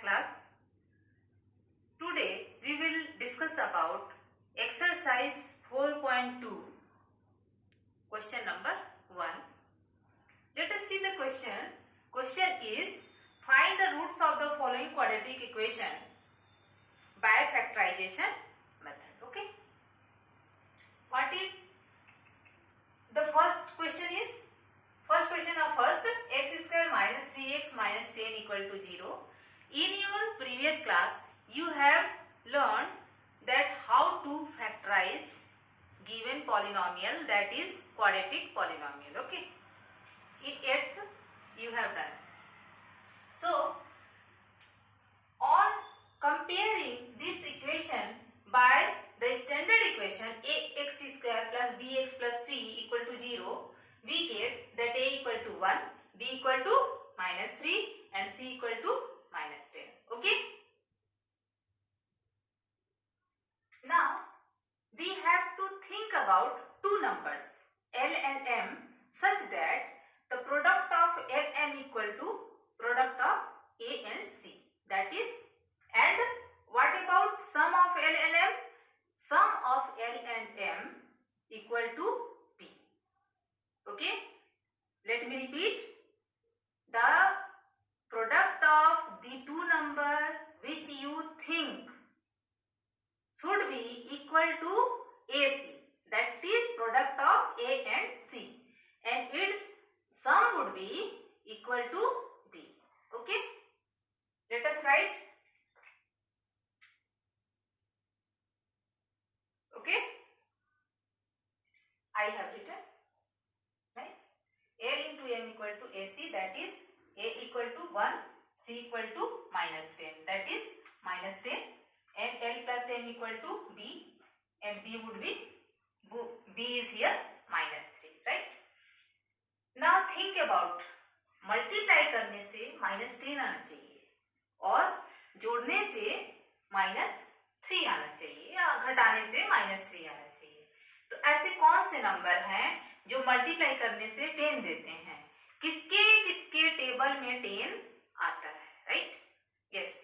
maths class. Today we will discuss about exercise 4.2, question number 1. Let us see the question. Question is, find the roots of the following quadratic equation by factorization method. Okay. What is the first question is? First question of first, x square minus 3x minus 10 equal to 0. In your previous class, you have learned that how to factorize given polynomial, that is quadratic polynomial. Okay. In 8th, you have done. So, on comparing this equation by the standard equation ax square plus bx plus c equal to 0, we get that a equal to 1, b equal to minus 3 and c equal to minus 10. Okay. Now, we have to think about two numbers L and M such that the product of L and M equal to product of A and C. That is, and what about sum of L and M? Sum of L and M equal to P. Okay. Let me repeat. The product of the two number which you think should be equal to AC. That is product of A and C. And its sum would be equal to B. Okay. Let us write. Okay. I have written. Nice. L into M equal to AC, that is A equal to 1, C equal to minus 10, that is minus 10, and L plus M equal to B, and B would be, B is here minus 3, right? Now think about, multiply करने से minus 10 आना चाहिए और जोड़ने से minus 3 आना चाहिए या घटाने से माइनस 3 आना चाहिए. तो ऐसे कौन से नंबर हैं जो मल्टीप्लाई करने से 10 देते हैं? किसके किसके टेबल में 10 आता है? Right? Yes,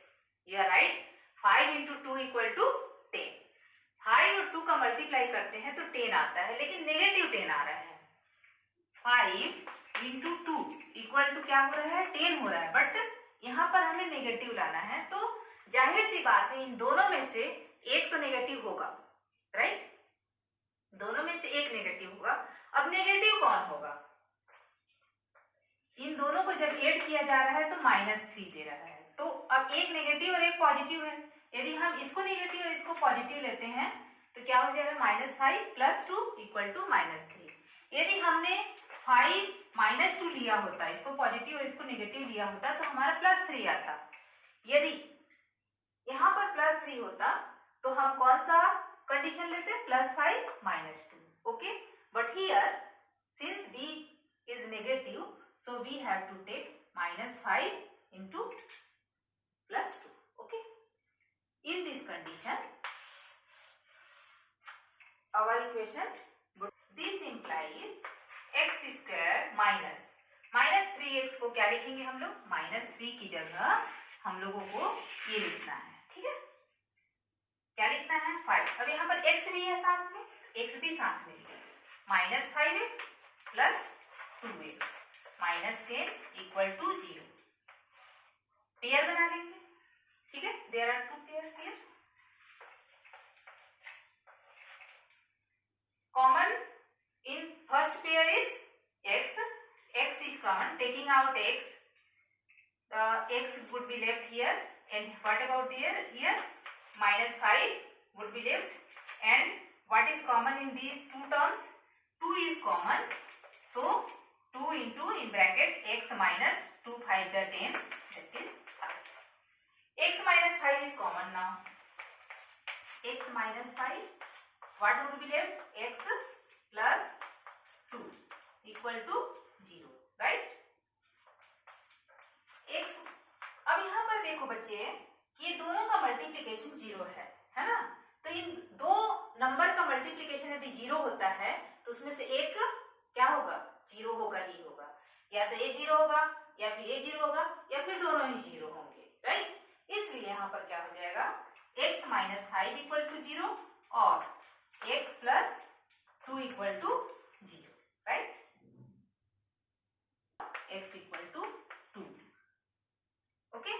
you are right. 5 into 2 equal to 10. 5 और 2 का मल्टीप्लाई करते हैं तो 10 आता है, लेकिन नेगेटिव 10 आ रहा है. 5 into 2 equal to क्या हो रहा है? 10 हो रहा है, बट यहाँ पर हमें नेगेटिव लाना है, तो जाहिर सी बात है इन दोनों में से एक तो नेगेटिव होगा. राइट? दोनों में से एक नेगेटिव होगा. अब नेगेटिव कौन होगा? इन दोनों को जब ऐड किया जा रहा है तो माइनस 3 दे रहा है. तो अब एक नेगेटिव और एक पॉजिटिव है. यदि हम इसको नेगेटिव और इसको पॉजिटिव लेते हैं तो क्या हो जाएगा? Minus 5 plus 2 equal to minus 3. यदि हमने 5 माइनस 2 लिया होता, इसको पॉजिटिव और इसको नेगेटिव लिया होता, तो हमारा प्लस 3 आता. यदि यहाँ पर प्लस 3 होता तो हम कौन सा कंडीशन लेते? Plus 5 minus 2. Okay. But here since b is negative, so we have to take minus 5 into plus 2. Okay. In this condition, our equation, this implies x square minus 3x को क्या लिखेंगे हम लोग? माइनस 3 की जगह हम लोगों को ये लिखना है. ठीक है. क्या लिखना है? 5. अब यहाँ पर x भी है साथ में, x भी साथ में लिखेंगे. Minus 5x plus 2x minus 10 equal to 0. Pair बना लेंगे. ठीक है. There are two pairs here. Common in first pair is x. x is common. Taking out x, the x would be left here, and what about here? Minus 5 would be left, and what is common in these two terms? 2 is common, so 2 into in bracket x minus 2 5 is 10, that is 5. X minus 5 is common now. X minus 5, what would be left? X plus 2 equal to 0, right? X, अब यहाँ पर देखो बच्चे कि ये दोनों का multiplication 0 है ना? तो इन दो नंबर का मल्टीप्लिकेशन यदि 0 होता है तो उसमें से एक क्या होगा? 0 होगा ही होगा. या तो a 0 होगा, या फिर a 0 होगा, या फिर दोनों ही 0 होंगे. Right? x minus 5 equal to 0 or x plus 2 equal to 0, right? X equal to 2. Okay,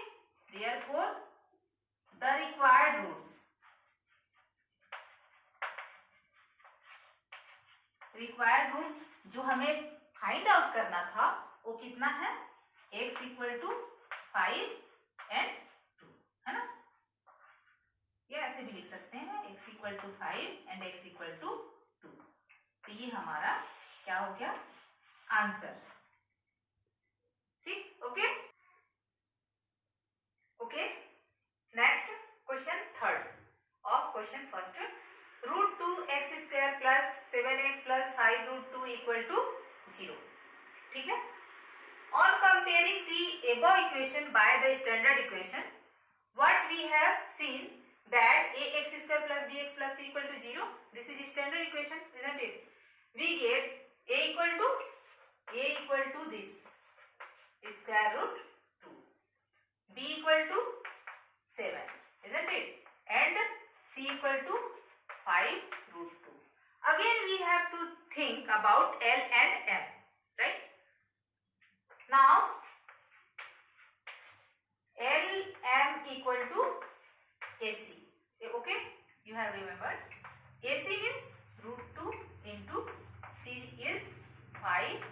therefore the required roots जो हमें फाइंड आउट करना था वो कितना है, x इक्वल टू 5 एंड 2, है ना? ये ऐसे भी लिख सकते हैं x equal to 5 and x equal to 2. तो ये हमारा क्या हो गया, आंसर. ठीक, okay. Okay, next question third of question first. √2x square plus 7x plus 5 √2 equal to 0. ठीक है. On comparing the above equation by the standard equation, what we have seen that ax square plus bx plus c equal to 0. This is standard equation, isn't it? We get a equal to this square root 2, b equal to 7, isn't it? And c equal to 5 √2. Again we have to think about L and M, right? Now L M equal to AC. Okay, you have remembered. AC means √2 into C is 5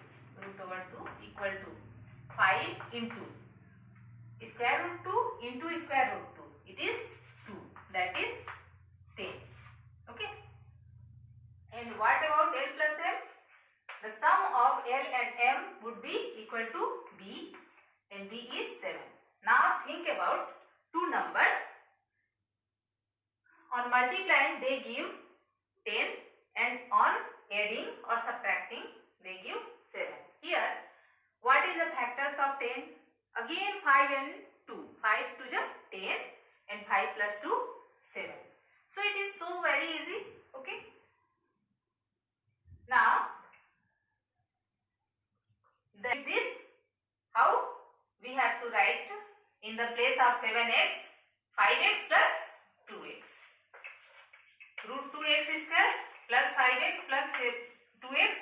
√2 equal to 5 into square root 2 into square root 2. It is 2. That is 10. Okay. And what about L plus M? The sum of L and M would be equal to B, and B is 7. Now think about two numbers. On multiplying they give 10, and on adding or subtracting they give 7. Here what is the factors of 10? Again 5 and 2. 5 to the 10 and 5 plus 2 7. So it is so very easy. Okay. Now this how we have to write in the place of 7x 5x plus 2x. √2x square plus 5x plus 2x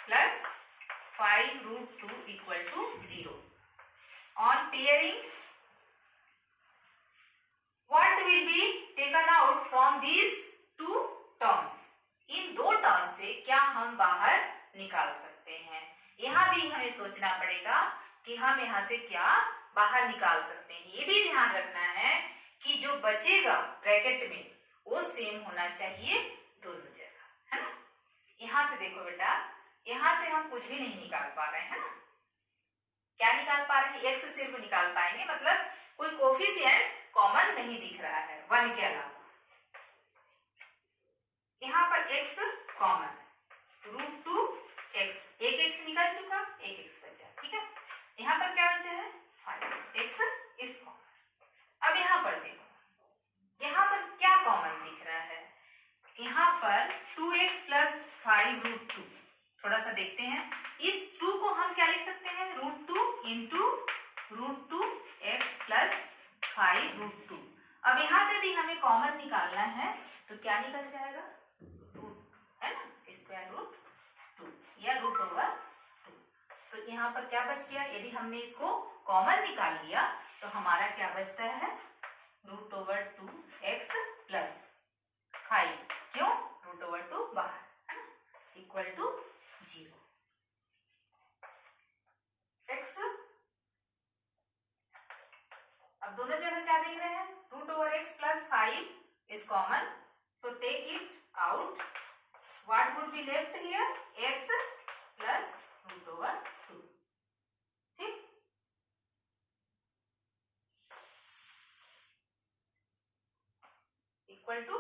plus 5 √2 equal to 0. On pairing, what will be taken out from these two terms? इन दो term से क्या हम बाहर निकाल सकते हैं? यहाँ भी हमें सोचना पड़ेगा कि हम यहाँ से क्या बाहर निकाल सकते हैं. ये भी ध्यान रखना है कि जो बचेगा ब्रैकेट में वो सेम होना चाहिए दोनों जगह, है ना? यहाँ से देखो बेटा, यहाँ से हम कुछ भी नहीं निकाल पा रहे हैं ना. क्या निकाल पा रहे हैं? x सिर्फ निकाल पाएंगे, मतलब कोई कोफिशिएंट कॉमन नहीं दिख रहा है 1 के अलावा. यहाँ पर x कॉमन है, √2x, एक x निकल चुका, एक x बचा. ठीक है. यहाँ पर क्या बचा है? 5x is common. अब यहाँ पर देखो, यहाँ पर क्या कॉमन दिख रहा है? यहाँ पर 2x प्लस 5 √2. थोड़ा सा देखते हैं. इस 2 को हम क्या लिख सकते हैं? √2 इंटू √2x प्लस 5 √2. अब यहाँ से भी हमें कॉमन निकालना है, तो क्या निकल जाएगा? है ना, स्क्वायर रूट 2 या √2. तो यहाँ पर क्या बच गया? यदि हमने इसको कॉमन निकाल लिया तो हमारा क्या बचता है? √2x plus 5. क्यों? √2 बाहर, है ना, इक्वल टू 0. x, अब दोनों जगह क्या देख रहे हैं? √x plus 5 is common, so take it out. What would be left here? x plus √2. ठीक. Equal to